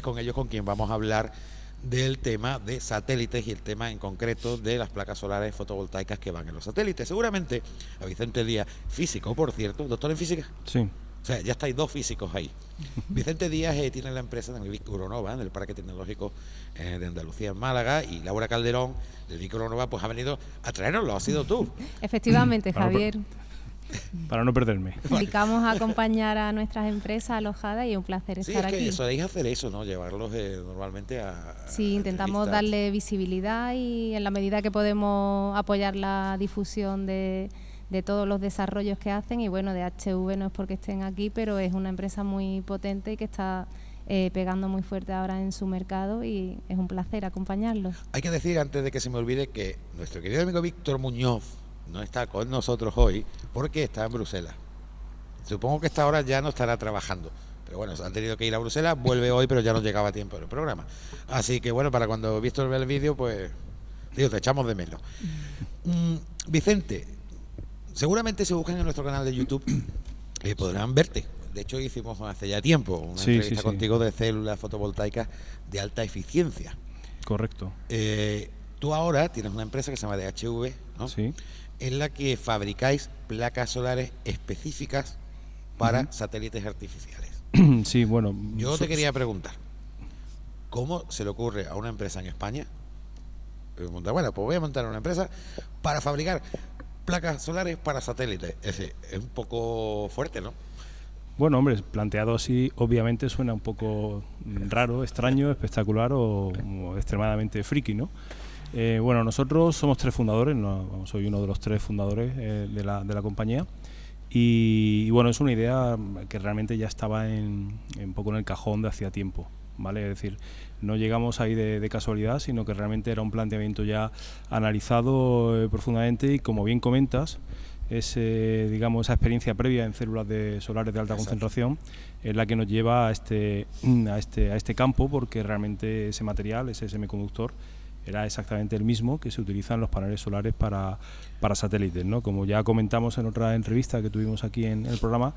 es con ellos con quien vamos a hablar del tema de satélites y el tema en concreto de las placas solares fotovoltaicas que van en los satélites. Seguramente a Vicente Díaz, físico, por cierto, doctor en física. Sí. O sea, ya estáis dos físicos ahí. Vicente Díaz tiene la empresa del Vic-Uronova, en el Parque Tecnológico de Andalucía, en Málaga, y Laura Calderón, del Vic-Uronova, pues ha venido a traernoslo, has sido tú. Efectivamente, Javier. Para no perderme. Dedicamos a acompañar a nuestras empresas alojadas y es un placer estar aquí. Sí, es que soléis hacer eso, ¿no? Llevarlos normalmente a... Sí, intentamos darle visibilidad y en la medida que podemos apoyar la difusión de todos los desarrollos que hacen. Y bueno, DHV no es porque estén aquí, pero es una empresa muy potente y que está pegando muy fuerte ahora en su mercado y es un placer acompañarlos. Hay que decir, antes de que se me olvide, que nuestro querido amigo Víctor Muñoz no está con nosotros hoy porque está en Bruselas. Supongo que esta hora ya no estará trabajando, pero bueno, han tenido que ir a Bruselas, vuelve hoy, pero ya no llegaba a tiempo del programa. Así que bueno, para cuando Víctor vea el vídeo, pues digo, te echamos de menos. Vicente, seguramente se buscan en nuestro canal de YouTube podrán verte. De hecho, hicimos hace ya tiempo una entrevista contigo de células fotovoltaicas de alta eficiencia. Correcto. Tú ahora tienes una empresa que se llama DHV, ¿no? Sí. En la que fabricáis placas solares específicas para satélites artificiales. Sí, bueno. Yo te quería preguntar, ¿cómo se le ocurre a una empresa en España? Bueno, pues voy a montar una empresa para fabricar placas solares para satélites. Es un poco fuerte, ¿no? Bueno, hombre, planteado así, obviamente suena un poco raro, extraño, espectacular o extremadamente friki, ¿no? Bueno, nosotros somos tres fundadores, soy uno de los tres fundadores de la compañía y bueno, es una idea que realmente ya estaba un poco en el cajón de hacía tiempo, ¿vale? Es decir, no llegamos ahí de casualidad, sino que realmente era un planteamiento ya analizado profundamente y, como bien comentas, digamos, esa experiencia previa en células solares de alta concentración es la que nos lleva a este campo, porque realmente ese material, ese semiconductor, era exactamente el mismo que se utiliza en los paneles solares para satélites, ¿no? Como ya comentamos en otra entrevista que tuvimos aquí en el programa,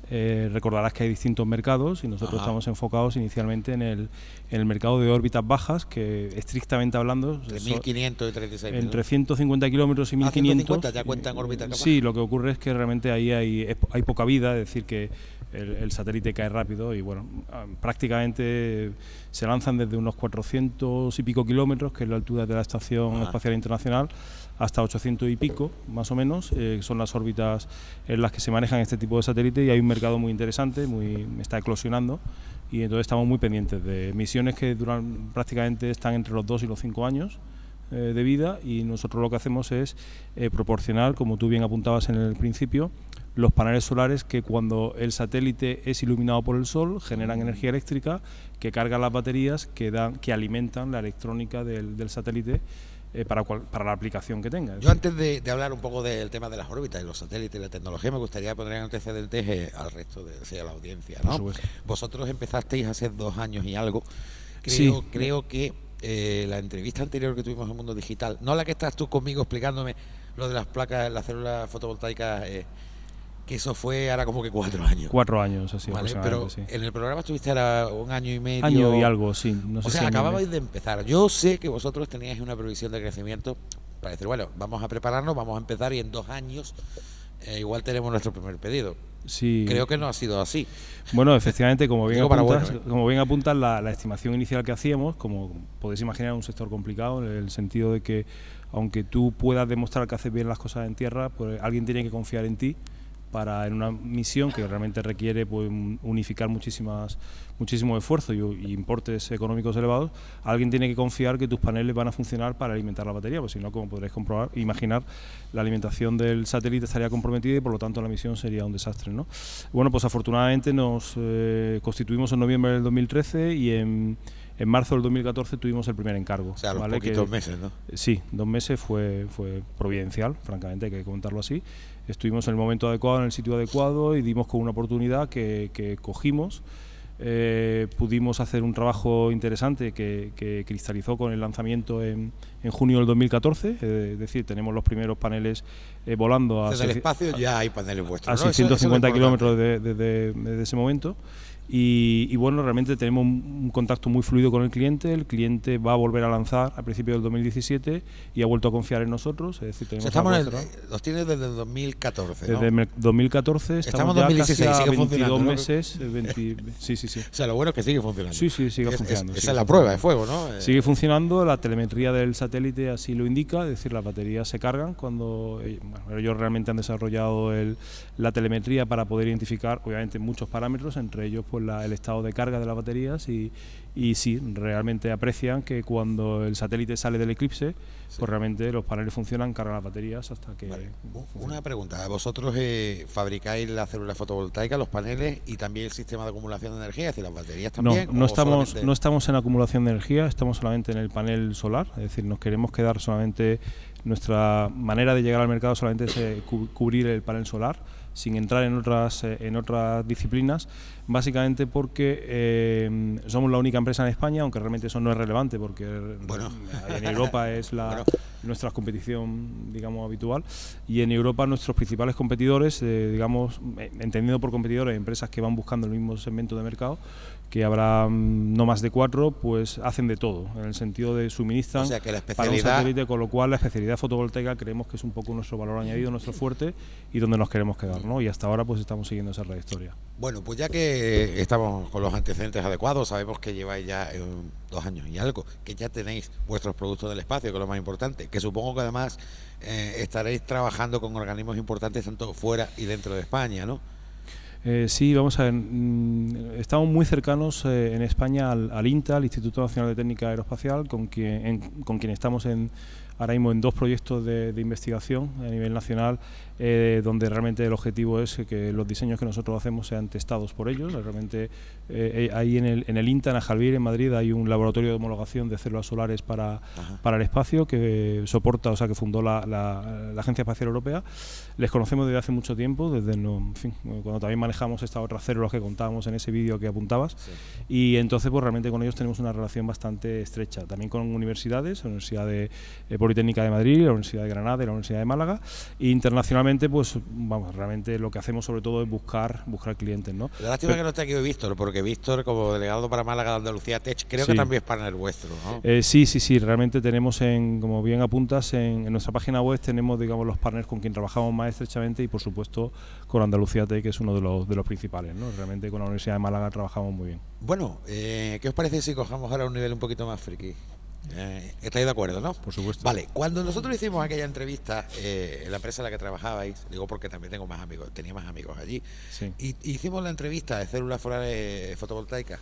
recordarás que hay distintos mercados y nosotros estamos enfocados inicialmente en el mercado de órbitas bajas, que estrictamente hablando... De 1.500 y 36.000. Entre 150 kilómetros y 1.500... 150 ya cuentan órbitas bajas. Sí, lo que ocurre es que realmente ahí hay poca vida, es decir, que el satélite cae rápido y bueno, prácticamente se lanzan desde unos 400 y pico kilómetros, que es la altura de la Estación Espacial Internacional, hasta 800 y pico, más o menos, son las órbitas en las que se manejan este tipo de satélites y hay un mercado muy interesante, está eclosionando y entonces estamos muy pendientes de misiones que prácticamente están entre los 2 y los 5 años de vida y nosotros lo que hacemos es proporcionar, como tú bien apuntabas en el principio, los paneles solares que cuando el satélite es iluminado por el sol generan energía eléctrica que cargan las baterías que alimentan la electrónica del satélite para la aplicación que tenga. Yo antes de hablar un poco del tema de las órbitas y los satélites y la tecnología, me gustaría poner en antecedentes al resto de la audiencia, ¿no? Vosotros empezasteis hace 2 años y algo. Creo que la entrevista anterior que tuvimos en Mundo Digital, no la que estás tú conmigo explicándome lo de las placas, las células fotovoltaicas, que eso fue ahora como que 4 años. 4 años, así, ¿vale? Pero en el programa estuviste ahora 1 año y medio. Año y algo, sí. No sé, o sea, si acababais de empezar. Yo sé que vosotros teníais una previsión de crecimiento para decir, bueno, vamos a prepararnos, vamos a empezar y en 2 años igual tenemos nuestro primer pedido. Sí. Creo que no ha sido así. Bueno, efectivamente, como bien apuntas, la estimación inicial que hacíamos, como podéis imaginar, un sector complicado, en el sentido de que aunque tú puedas demostrar que haces bien las cosas en tierra, pues alguien tiene que confiar en ti en una misión que realmente requiere pues, unificar muchísimo esfuerzo y importes económicos elevados. Alguien tiene que confiar que tus paneles van a funcionar para alimentar la batería, pues si no, como podréis imaginar, la alimentación del satélite estaría comprometida y por lo tanto la misión sería un desastre, ¿no? Bueno, pues afortunadamente nos constituimos en noviembre del 2013 y en marzo del 2014 tuvimos el primer encargo. O sea, a los poquitos meses, ¿no? Sí, 2 meses fue providencial, francamente, hay que comentarlo así. Estuvimos en el momento adecuado, en el sitio adecuado y dimos con una oportunidad que cogimos. Pudimos hacer un trabajo interesante que cristalizó con el lanzamiento en junio del 2014, es decir, tenemos los primeros paneles volando desde el espacio ya hay paneles vuestros, a 650 kilómetros desde ese momento Y bueno, realmente tenemos un contacto muy fluido con el cliente va a volver a lanzar a principios del 2017 y ha vuelto a confiar en nosotros, es decir, tenemos los tienes desde el 2014, ¿no? Desde 2014, estamos ya 2016, casi a 22 meses. Sí. O sea, lo bueno es que sigue funcionando. Sí, sigue funcionando. Esa es la prueba de fuego, ¿no? Sigue funcionando, la telemetría del satélite así lo indica, es decir, las baterías se cargan cuando ellos realmente han desarrollado la telemetría para poder identificar, obviamente, muchos parámetros, entre ellos pues el estado de carga de las baterías y sí, realmente aprecian que cuando el satélite sale del eclipse, pues realmente los paneles funcionan, cargan las baterías hasta que... Vale. Una pregunta, ¿vosotros fabricáis la célula fotovoltaica, los paneles y también el sistema de acumulación de energía, es decir, las baterías también? No estamos en acumulación de energía, estamos solamente en el panel solar, es decir, nos queremos quedar solamente, nuestra manera de llegar al mercado solamente es cubrir el panel solar, sin entrar en otras disciplinas, básicamente porque somos la única empresa en España, aunque realmente eso no es relevante porque en Europa es nuestra competición, digamos, habitual, y en Europa nuestros principales competidores, digamos, entendido por competidores, empresas que van buscando el mismo segmento de mercado, que habrá no más de 4, pues hacen de todo, en el sentido de suministran para un satélite, con lo cual la especialidad fotovoltaica creemos que es un poco nuestro valor añadido, nuestro fuerte y donde nos queremos quedar, ¿no? Y hasta ahora pues estamos siguiendo esa trayectoria. Bueno, pues ya que estamos con los antecedentes adecuados, sabemos que lleváis ya 2 años y algo, que ya tenéis vuestros productos del espacio, que es lo más importante, que supongo que además estaréis trabajando con organismos importantes tanto fuera y dentro de España, ¿no? Sí, vamos a ver, estamos muy cercanos en España al INTA, al Instituto Nacional de Técnica Aeroespacial, con quien estamos ahora mismo en 2 proyectos de investigación a nivel nacional, donde realmente el objetivo es que los diseños que nosotros hacemos sean testados por ellos. Realmente ahí en el INTA, en Ajalbir, en Madrid, hay un laboratorio de homologación de células solares para el espacio que soporta, o sea, que fundó la Agencia Espacial Europea. Les conocemos desde hace mucho tiempo, desde cuando también manejamos estas otras células que contábamos en ese vídeo que apuntabas, y entonces pues realmente con ellos tenemos una relación bastante estrecha, también con universidades, la Universidad Politécnica de Madrid, la Universidad de Granada y la Universidad de Málaga, e internacionalmente pues vamos, realmente lo que hacemos sobre todo es buscar clientes, ¿no? La lástima que no esté aquí Víctor, porque Víctor, como delegado para Málaga de Andalucía Tech, creo que también es partner vuestro, ¿no? Sí, realmente tenemos, como bien apuntas, en nuestra página web tenemos, digamos, los partners con quien trabajamos más estrechamente y por supuesto con Andalucía Tech, que es uno de los principales, ¿no? Realmente con la Universidad de Málaga trabajamos muy bien. Bueno, ¿qué os parece si cojamos ahora un nivel un poquito más friki? ¿Estáis de acuerdo, no? Por supuesto. Vale, cuando nosotros hicimos aquella entrevista en la empresa en la que trabajabais, digo porque también tenía más amigos allí, y hicimos la entrevista de células solares fotovoltaicas.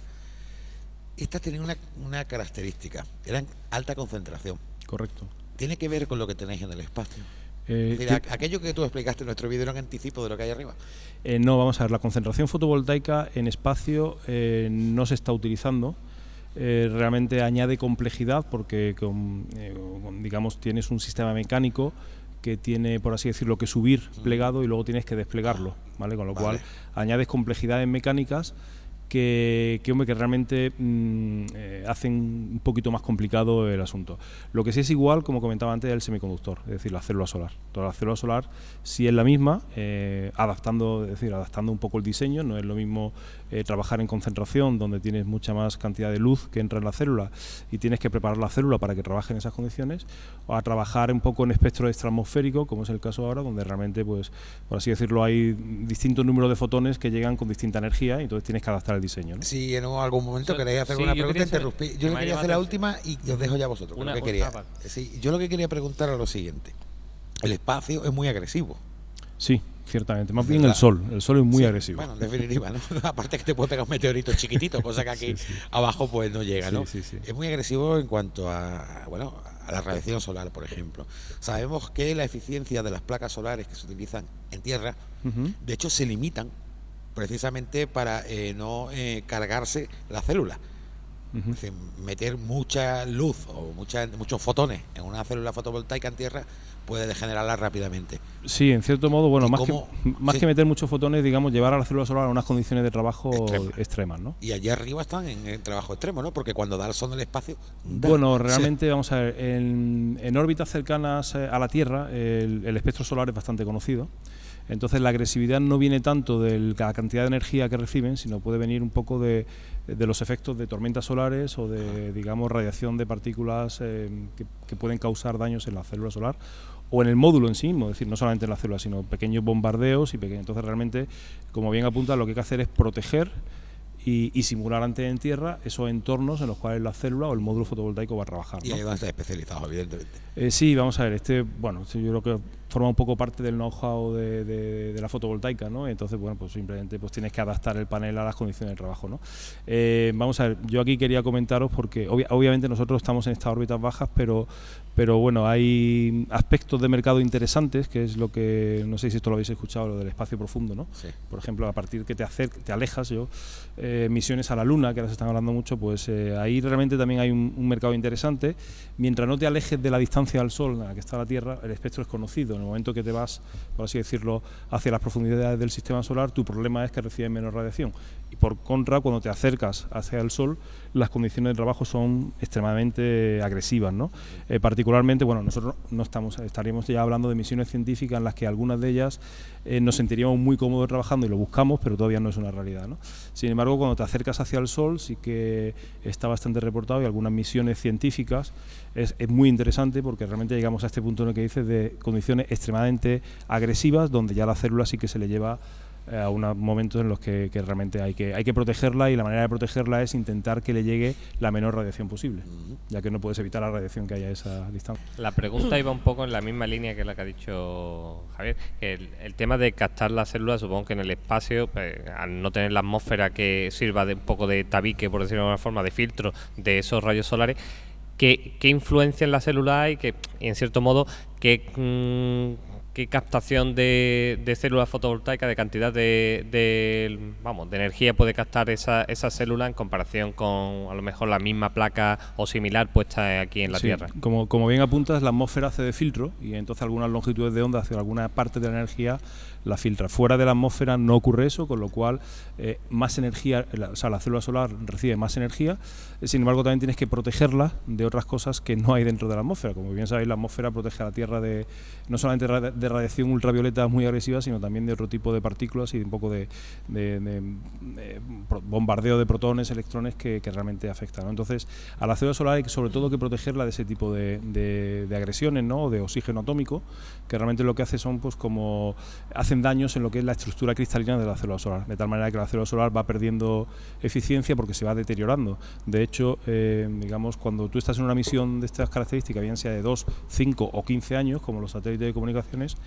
Estas tenían una característica, eran alta concentración. Correcto. ¿Tiene que ver con lo que tenéis en el espacio? Es decir, aquello que tú explicaste en nuestro vídeo era un anticipo de lo que hay arriba. No, vamos a ver, la concentración fotovoltaica en espacio no se está utilizando. Realmente añade complejidad porque digamos tienes un sistema mecánico que tiene, por así decirlo, que subir plegado y luego tienes que desplegarlo, ¿vale? Con lo cual añades complejidades mecánicas que realmente hacen un poquito más complicado el asunto. Lo que sí es igual, como comentaba antes, es el semiconductor, es decir, la célula solar. Toda la célula solar sí es la misma, adaptando un poco el diseño. No es lo mismo trabajar en concentración, donde tienes mucha más cantidad de luz que entra en la célula y tienes que preparar la célula para que trabaje en esas condiciones, o a trabajar un poco en espectro extraatmosférico, como es el caso ahora, donde realmente, pues, por así decirlo, hay distintos números de fotones que llegan con distinta energía y entonces tienes que adaptar el diseño, ¿no? Si en algún momento queréis hacer una pregunta, interrumpí. Yo le quería hacer la última y os dejo ya a vosotros. Yo lo que quería preguntar es lo siguiente. El espacio es muy agresivo. Sí, ciertamente. Más bien el sol es muy agresivo. Bueno, en definitiva, ¿no? Aparte que te puede pegar un meteorito chiquitito, cosa que aquí abajo pues no llega, ¿no? Sí. Es muy agresivo en cuanto a la radiación solar, por ejemplo. Sabemos que la eficiencia de las placas solares que se utilizan en tierra, de hecho, se limitan precisamente para no cargarse la célula. Es decir, meter mucha luz o muchos fotones en una célula fotovoltaica en tierra puede degenerarla rápidamente. Sí, en cierto modo, bueno, más que meter muchos fotones, digamos, llevar a la célula solar a unas condiciones de trabajo extremas, ¿no? Y allí arriba están en trabajo extremo, ¿no? Porque cuando da el sol en el espacio... Bueno, realmente, vamos a ver, en órbitas cercanas a la Tierra, el espectro solar es bastante conocido. Entonces la agresividad no viene tanto de la cantidad de energía que reciben, sino puede venir un poco de los efectos de tormentas solares o de, digamos, radiación de partículas que pueden causar daños en la célula solar o en el módulo en sí mismo, es decir, no solamente en la célula, sino pequeños bombardeos y pequeños. Entonces realmente, como bien apunta, lo que hay que hacer es proteger y simular antes en tierra esos entornos en los cuales la célula o el módulo fotovoltaico va a trabajar, ¿no? Y ahí van a estar especializados, evidentemente. Sí, vamos a ver, bueno, yo creo que forma un poco parte del know-how de la fotovoltaica, ¿no? Entonces, bueno, pues simplemente pues tienes que adaptar el panel a las condiciones de trabajo, ¿no? Vamos a ver, yo aquí quería comentaros porque obviamente nosotros estamos en estas órbitas bajas, pero bueno, hay aspectos de mercado interesantes, que es lo que, no sé si esto lo habéis escuchado, lo del espacio profundo, ¿no? Sí. Por ejemplo, a partir que te alejas, misiones a la Luna, que ahora se están hablando mucho, pues ahí realmente también hay un mercado interesante. Mientras no te alejes de la distancia al Sol en la que está la Tierra, el espectro es conocido. En el momento que te vas, por así decirlo, hacia las profundidades del sistema solar, tu problema es que recibes menos radiación. Y por contra, cuando te acercas hacia el Sol, las condiciones de trabajo son extremadamente agresivas, ¿no? Particularmente, bueno, nosotros estaríamos ya hablando de misiones científicas en las que algunas de ellas nos sentiríamos muy cómodos trabajando y lo buscamos, pero todavía no es una realidad, ¿no? Sin embargo, cuando te acercas hacia el Sol sí que está bastante reportado, y algunas misiones científicas es muy interesante porque realmente llegamos a este punto en el que dices de condiciones extremadamente agresivas, donde ya la célula sí que se le lleva a unos momentos en los que realmente hay que protegerla, y la manera de protegerla es intentar que le llegue la menor radiación posible, ya que no puedes evitar la radiación que haya a esa distancia. La pregunta iba un poco en la misma línea que la que ha dicho Javier. El tema de captar las células, supongo que en el espacio, pues, al no tener la atmósfera que sirva de un poco de tabique, por decirlo de alguna forma, de filtro de esos rayos solares, ¿qué influencia en la célula hay? Y en cierto modo, ¿qué captación de células fotovoltaicas, de cantidad de energía puede captar esa célula en comparación con a lo mejor la misma placa o similar puesta aquí en la Tierra? Como bien apuntas, la atmósfera hace de filtro, y entonces algunas longitudes de onda hacia alguna parte de la energía la filtra. Fuera de la atmósfera no ocurre eso, con lo cual más energía, la célula solar recibe más energía. Sin embargo, también tienes que protegerla de otras cosas que no hay dentro de la atmósfera. Como bien sabéis, la atmósfera protege a la Tierra no solamente de radiación ultravioleta muy agresiva, sino también de otro tipo de partículas y un poco de bombardeo de protones, electrones que realmente afectan, ¿no? Entonces, a la célula solar hay sobre todo que protegerla de ese tipo de agresiones, ¿no? O de oxígeno atómico, que realmente lo que hace son, pues, como hacen daños en lo que es la estructura cristalina de la célula solar, de tal manera que la célula solar va perdiendo eficiencia porque se va deteriorando. De hecho, digamos, cuando tú estás en una misión de estas características, bien sea de 2, 5 o 15 años, como los satélites de comunicaciones,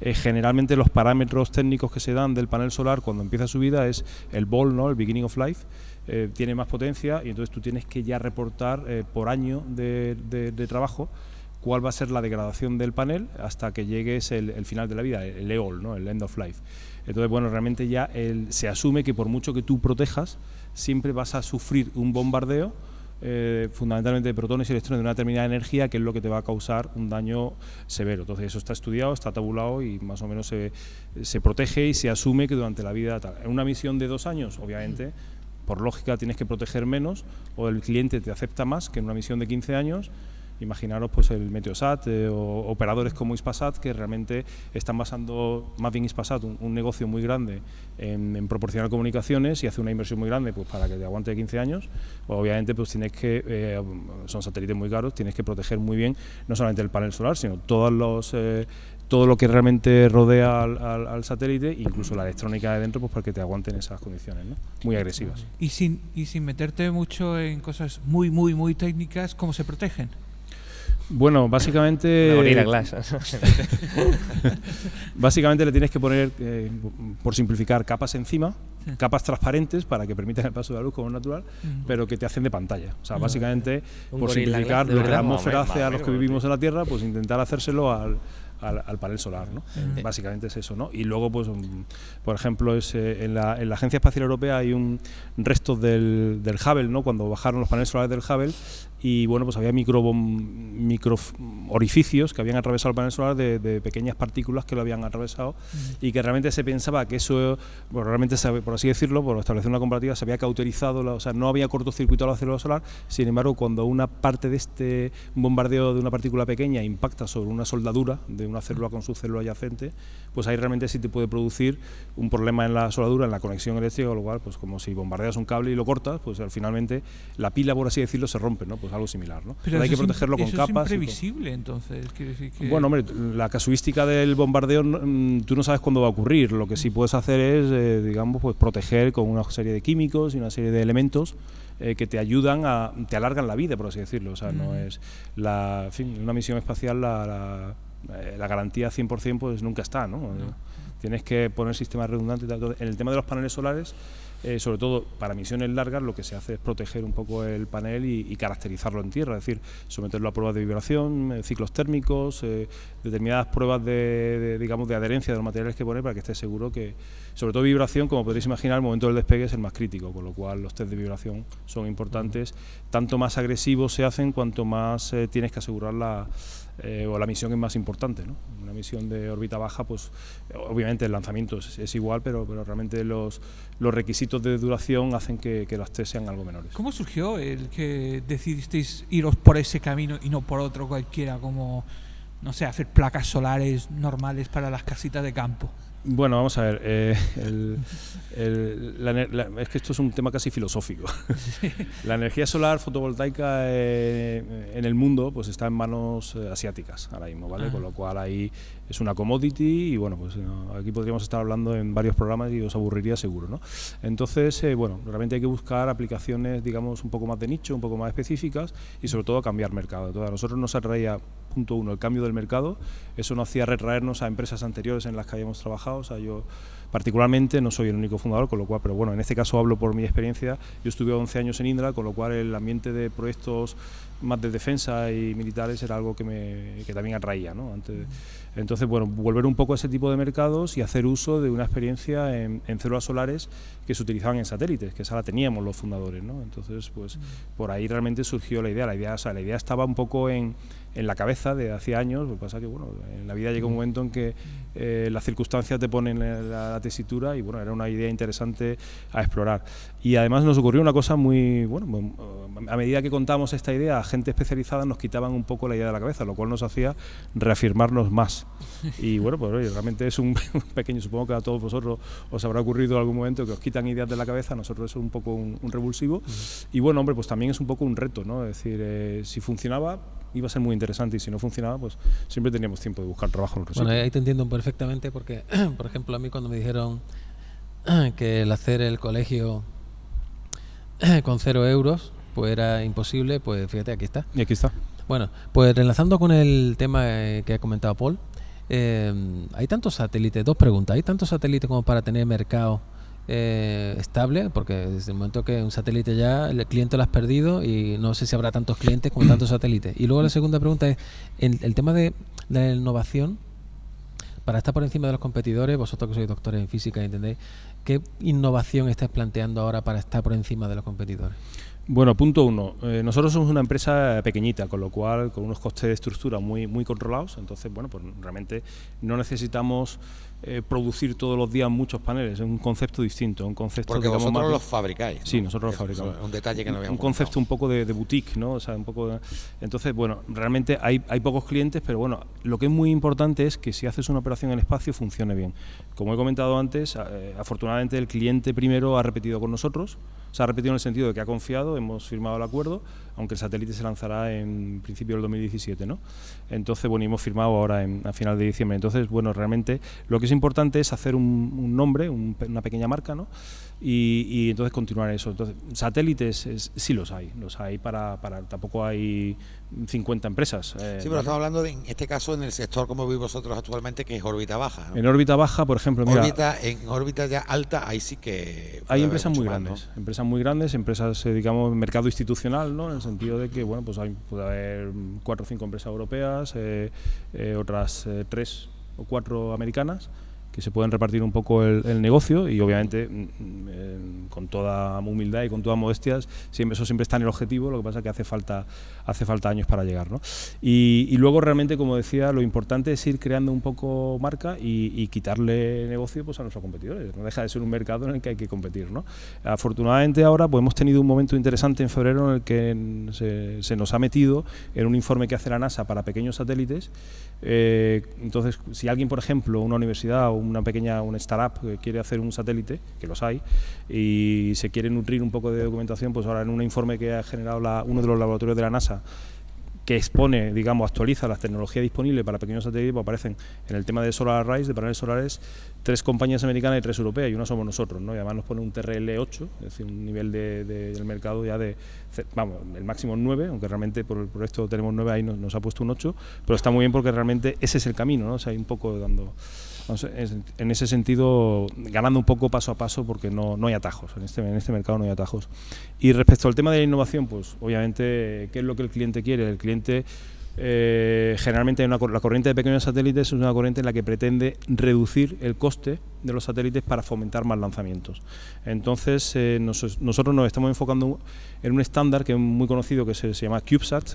generalmente los parámetros técnicos que se dan del panel solar cuando empieza su vida es el BOL, ¿no? El Beginning of Life, tiene más potencia, y entonces tú tienes que ya reportar por año de trabajo cuál va a ser la degradación del panel hasta que llegues el final de la vida, el EOL, ¿no? El End of Life. Entonces, bueno, realmente ya se asume que por mucho que tú protejas, siempre vas a sufrir un bombardeo, fundamentalmente de protones y electrones de una determinada energía, que es lo que te va a causar un daño severo. Entonces, eso está estudiado, está tabulado, y más o menos se protege y se asume que durante la vida tal. En una misión de 2 años, obviamente, por lógica tienes que proteger menos, o el cliente te acepta más que en una misión de 15 años. Imaginaros, pues, el Meteosat o operadores como Hispasat, que realmente están basando, más bien Hispasat, un negocio muy grande en proporcionar comunicaciones, y hace una inversión muy grande, pues, para que te aguante 15 años. Pues, obviamente, pues tienes que, son satélites muy caros, tienes que proteger muy bien no solamente el panel solar, sino todo lo que realmente rodea al satélite, incluso la electrónica de dentro, pues para que te aguanten esas condiciones, ¿no? Muy agresivas. Y sin meterte mucho en cosas muy, muy, muy técnicas, ¿cómo se protegen? Bueno, básicamente básicamente le tienes que poner, por simplificar, capas encima, capas transparentes para que permitan el paso de la luz como es natural, pero que te hacen de pantalla. O sea, básicamente, por simplificar lo que la atmósfera hace a los que vivimos en la Tierra, pues intentar hacérselo al panel solar, ¿no? Básicamente es eso, ¿no? Y luego, pues, por ejemplo, en la Agencia Espacial Europea hay un restos del Hubble, ¿no? Cuando bajaron los paneles solares del Hubble, y bueno, pues había micro orificios que habían atravesado el panel solar de pequeñas partículas que lo habían atravesado y que realmente se pensaba que eso, bueno, realmente, por así decirlo, por establecer una comparativa, se había cauterizado, o sea, no había cortocircuitado la célula solar. Sin embargo, cuando una parte de este bombardeo de una partícula pequeña impacta sobre una soldadura de una célula con su célula adyacente, pues ahí realmente sí te puede producir un problema en la soldadura, en la conexión eléctrica, con lo cual, pues como si bombardeas un cable y lo cortas, pues finalmente la pila, por así decirlo, se rompe, ¿no? Pues algo similar, ¿no? Pero hay que protegerlo con capas. Eso es imprevisible, entonces, quiere decir que... Bueno, hombre, la casuística del bombardeo, tú no sabes cuándo va a ocurrir. Lo que sí puedes hacer es, digamos, pues proteger con una serie de químicos y una serie de elementos que te ayudan te alargan la vida, por así decirlo. O sea, no es en fin, una misión espacial la garantía 100% pues nunca está, ¿no? Tienes que poner sistemas redundantes. En el tema de los paneles solares, sobre todo para misiones largas, lo que se hace es proteger un poco el panel y caracterizarlo en tierra, es decir, someterlo a pruebas de vibración, ciclos térmicos, determinadas pruebas digamos, de adherencia de los materiales que pone para que esté seguro que, sobre todo vibración, como podréis imaginar, el momento del despegue es el más crítico, con lo cual los test de vibración son importantes. Tanto más agresivos se hacen, cuanto más tienes que asegurar la misión es más importante, ¿no? Una misión de órbita baja, pues obviamente el lanzamiento es igual, pero realmente los requisitos de duración hacen que los test sean algo menores. ¿Cómo surgió el que decidisteis iros por ese camino y no por otro cualquiera, como, no sé, hacer placas solares normales para las casitas de campo? Bueno, vamos a ver, es que esto es un tema casi filosófico. La energía solar fotovoltaica en el mundo pues está en manos asiáticas ahora mismo, ¿vale? Con lo cual ahí es una commodity y bueno, pues aquí podríamos estar hablando en varios programas y os aburriría seguro, ¿no? Entonces, bueno, realmente hay que buscar aplicaciones, digamos, un poco más de nicho, un poco más específicas y sobre todo cambiar mercado. Entonces, a nosotros nos atraía, punto uno, el cambio del mercado. Eso nos hacía retraernos a empresas anteriores en las que habíamos trabajado. O sea, yo particularmente no soy el único fundador, con lo cual, pero bueno, en este caso hablo por mi experiencia. Yo estuve 11 años en Indra, con lo cual el ambiente de proyectos más de defensa y militares era algo que también atraía, ¿no? Entonces, bueno, volver un poco a ese tipo de mercados y hacer uso de una experiencia en células solares que se utilizaban en satélites, que esa la teníamos los fundadores, ¿no? Entonces, pues por ahí realmente surgió la idea. La idea estaba un poco en la cabeza de hace años. Lo que pasa que, bueno, en la vida llega un momento en que las circunstancias te ponen la tesitura y, bueno, era una idea interesante a explorar. Y además nos ocurrió una cosa muy, bueno, a medida que contamos esta idea a gente especializada nos quitaban un poco la idea de la cabeza, lo cual nos hacía reafirmarnos más. Y bueno, pues oye, realmente es un pequeño, supongo que a todos vosotros os habrá ocurrido en algún momento que os quitan ideas de la cabeza. A nosotros es un poco un revulsivo. Y bueno, hombre, pues también es un poco un reto, ¿no? Es decir, si funcionaba iba a ser muy interesante y si no funcionaba, pues siempre teníamos tiempo de buscar trabajo en otro sitio. Bueno, ahí te entiendo perfectamente porque, por ejemplo, a mí cuando me dijeron que el hacer el colegio con 0 euros pues era imposible, pues fíjate, aquí está. Y aquí está. Bueno, pues enlazando con el tema que ha comentado Paul, hay tantos satélites, dos preguntas, ¿hay tantos satélites como para tener mercado estable? Porque desde el momento que un satélite ya el cliente lo has perdido y no sé si habrá tantos clientes como tantos satélites. Y luego la segunda pregunta es el tema de la innovación para estar por encima de los competidores. Vosotros que sois doctores en física, ¿entendéis? ¿Qué innovación estáis planteando ahora para estar por encima de los competidores? Bueno, punto uno. Nosotros somos una empresa pequeñita, con lo cual con unos costes de estructura muy controlados. Entonces, bueno, pues realmente no necesitamos producir todos los días muchos paneles. Es un concepto distinto, un concepto. Porque digamos, vosotros más los fabricáis, ¿no? Sí, nosotros los fabricamos. Un detalle que no habíamos un concepto un poco de boutique, ¿no? O sea, un poco entonces, bueno, realmente hay pocos clientes, pero bueno, lo que es muy importante es que si haces una operación en espacio funcione bien. Como he comentado antes, afortunadamente el cliente primero ha repetido con nosotros. Se ha repetido en el sentido de que ha confiado, hemos firmado el acuerdo, aunque el satélite se lanzará en principio del 2017, ¿no? Entonces, bueno, y hemos firmado ahora a final de diciembre. Entonces, bueno, realmente lo que es importante es hacer un nombre, una pequeña marca, ¿no? Y entonces continuar eso. Entonces, satélites sí los hay para tampoco hay 50 empresas. Sí, pero estamos hablando en este caso en el sector como veis vosotros actualmente, que es órbita baja, ¿no? En órbita baja, por ejemplo, mira, en órbita ya alta, ahí sí que hay empresas muy grandes, ¿no? Empresas, digamos, mercado institucional, ¿no? En el sentido de que, bueno, pues puede haber 4 o 5 empresas europeas, otras 3 o 4 americanas, que se pueden repartir un poco el negocio y obviamente con toda humildad y con toda modestia, eso siempre está en el objetivo, lo que pasa es que hace falta años para llegar, ¿no? Y luego realmente, como decía, lo importante es ir creando un poco marca y quitarle negocio pues a nuestros competidores. No deja de ser un mercado en el que hay que competir, ¿no? Afortunadamente ahora pues hemos tenido un momento interesante en febrero en el que se nos ha metido en un informe que hace la NASA para pequeños satélites. Entonces, si alguien, por ejemplo, una universidad o una startup quiere hacer un satélite, que los hay, y se quiere nutrir un poco de documentación, pues ahora en un informe que ha generado uno de los laboratorios de la NASA, que expone, digamos, actualiza las tecnologías disponibles para pequeños satélites, pues aparecen en el tema de solar arrays, de paneles solares, 3 compañías americanas y 3 europeas, y una somos nosotros, ¿no? Y además nos pone un TRL8, es decir, un nivel del mercado ya el máximo es 9, aunque realmente por esto tenemos 9, ahí nos ha puesto un 8, pero está muy bien porque realmente ese es el camino, ¿no? O sea, hay un poco en ese sentido, ganando un poco paso a paso, porque no hay atajos, en este mercado no hay atajos. Y respecto al tema de la innovación, pues obviamente, ¿qué es lo que el cliente quiere? El cliente generalmente la corriente de pequeños satélites es una corriente en la que pretende reducir el coste de los satélites para fomentar más lanzamientos. Entonces nosotros nos estamos enfocando en un estándar que es muy conocido, que se llama CubeSat,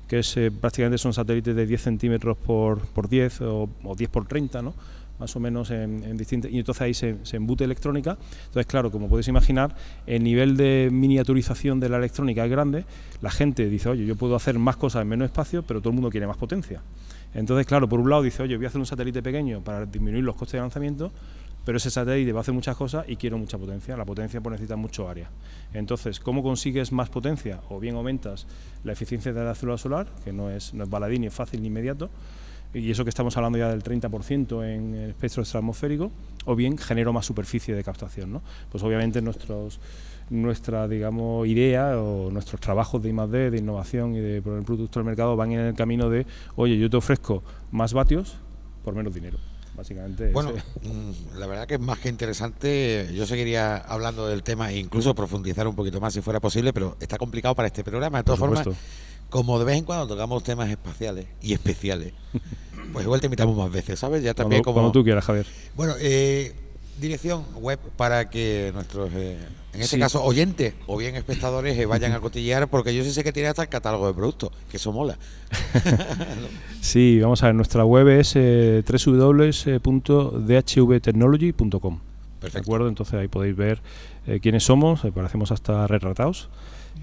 que prácticamente son satélites de 10 centímetros por 10 o 10 por 30, ¿no? Más o menos en distintas, y entonces ahí se embute electrónica. Entonces, claro, como podéis imaginar, el nivel de miniaturización de la electrónica es grande. La gente dice, oye, yo puedo hacer más cosas en menos espacio, pero todo el mundo quiere más potencia. Entonces, claro, por un lado dice, oye, voy a hacer un satélite pequeño para disminuir los costes de lanzamiento, pero ese satélite va a hacer muchas cosas y quiero mucha potencia. La potencia pues necesita mucho área. Entonces, ¿cómo consigues más potencia? O bien aumentas la eficiencia de la célula solar, que no es baladí, ni es fácil ni inmediato, y eso que estamos hablando ya del 30% en el espectro extraatmosférico, o bien genero más superficie de captación, ¿no? Pues obviamente nuestra, digamos, idea o nuestros trabajos de I+D, de innovación y de poner el producto al mercado van en el camino de, oye, yo te ofrezco más vatios por menos dinero. Básicamente. Bueno, la verdad que es más que interesante. Yo seguiría hablando del tema e incluso profundizar un poquito más si fuera posible, pero está complicado para este programa. De todas formas, como de vez en cuando tocamos temas espaciales y especiales, pues igual te invitamos más veces, ¿sabes? Ya también cuando tú quieras, Javier. Bueno, dirección web para que nuestros, en este caso, oyentes o bien espectadores vayan a cotillear, porque yo sí sé que tiene hasta el catálogo de productos, que eso mola. Sí, vamos a ver, nuestra web es www.dhvtechnology.com. ¿De acuerdo? Entonces ahí podéis ver quiénes somos, parecemos hasta retratados,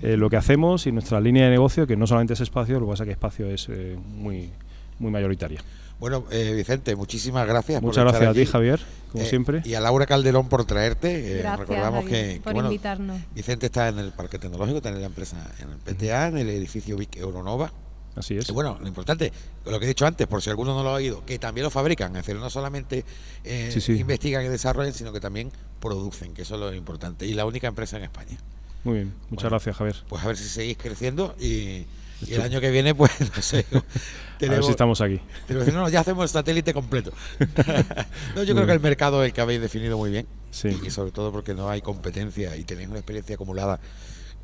lo que hacemos y nuestra línea de negocio, que no solamente es espacio, lo que pasa es que espacio es muy mayoritaria. Bueno, Vicente, muchísimas gracias. Muchas gracias a ti, Javier, como siempre. Y a Laura Calderón por traerte. Gracias, recordamos Javier, por invitarnos. Vicente está en el Parque Tecnológico, tiene la empresa en el PTA, en el edificio Vic Euronova. Así es. Y bueno, lo importante, lo que he dicho antes, por si alguno no lo ha oído, que también lo fabrican, es decir, no solamente investigan y desarrollan, sino que también producen, que eso es lo importante. Y la única empresa en España. Muy bien, muchas gracias, Javier. Pues a ver si seguís creciendo y el año que viene, pues, no sé. A ver si estamos aquí. No, ya hacemos el satélite completo. No, yo creo que el mercado es el que habéis definido muy bien. Sí. Y sobre todo porque no hay competencia y tenéis una experiencia acumulada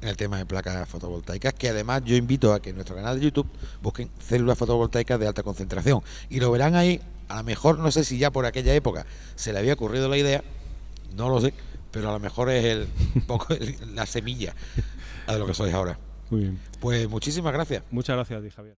en el tema de placas fotovoltaicas, que además yo invito a que en nuestro canal de YouTube busquen células fotovoltaicas de alta concentración. Y lo verán ahí, a lo mejor, no sé si ya por aquella época se le había ocurrido la idea, no lo sé, pero a lo mejor es un poco la semilla de lo que sois ahora. Muy bien. Pues muchísimas gracias. Muchas gracias a ti, Javier.